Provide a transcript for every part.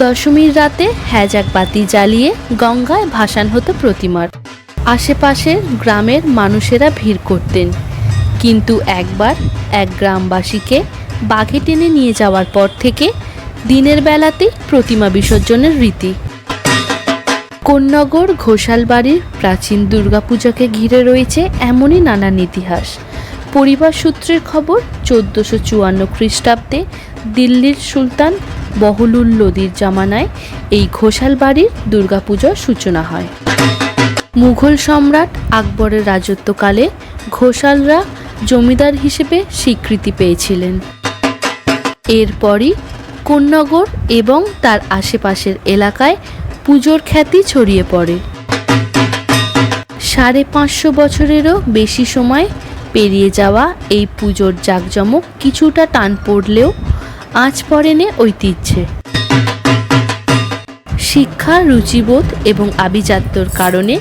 দশমীর রাতে হ্যাজাক বাতি জ্বালিয়ে গঙ্গায় ভাসান হতো প্রতিমার। আশেপাশের গ্রামের মানুষেরা ভিড় করতেন, কিন্তু একবার এক গ্রামবাসীকে বাঘে টেনে নিয়ে যাওয়ার পর থেকে দিনের বেলাতেই প্রতিমা বিসর্জনের রীতি। কোন্নগর ঘোষালবাড়ির প্রাচীন দুর্গাপূজাকে ঘিরে রয়েছে এমনই নানান ইতিহাস। পরিবার সূত্রের খবর, 1454 খ্রিস্টাব্দে দিল্লির সুলতান বহলুল লোদির জামানায় এই ঘোষালবাড়ির দুর্গাপূজার সূচনা হয়। মুঘল সম্রাট আকবরের রাজত্বকালে ঘোষালরা জমিদার হিসেবে স্বীকৃতি পেয়েছিলেন। এরপরই কোন্নগর এবং তার আশেপাশের এলাকায় পুজোর খ্যাতি ছড়িয়ে পড়ে। 550 বছরেরও বেশি সময় পেরিয়ে যাওয়া এই পুজোর জাঁকজমক কিছুটা টান পড়লেও আঁচ পড়েনি ঐতিহ্যে। শিক্ষা, রুচিবোধ এবং আভিজাত্যর কারণে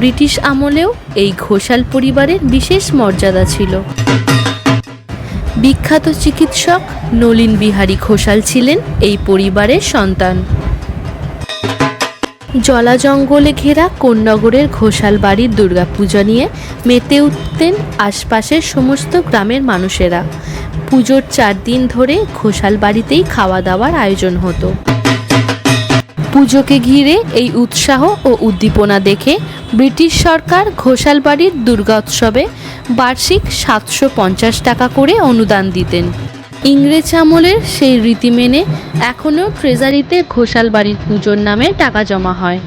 ব্রিটিশ আমলেও এই ঘোষাল পরিবারের বিশেষ মর্যাদা ছিল। বিখ্যাত চিকিৎসক নলিন বিহারী ঘোষাল ছিলেন এই পরিবারের সন্তান। জলা জঙ্গলে ঘেরা কোন্নগরের ঘোষাল বাড়ির দুর্গাপূজা নিয়ে মেতে উঠতেন আশপাশের সমস্ত গ্রামের মানুষেরা। পুজোর 4 দিন ধরে ঘোষাল বাড়িতেই খাওয়া দাওয়ার আয়োজন হতো। পুজোকে ঘিরে এই উৎসাহ ও উদ্দীপনা দেখে ব্রিটিশ সরকার ঘোষাল বাড়ির দুর্গা উৎসবে বার্ষিক 750 টাকা করে অনুদান দিতেন। ইংরেজ আমলের সেই রীতি মেনে এখনও ট্রেজারিতে ঘোষাল বাড়ির পুজোর নামে টাকা জমা হয়।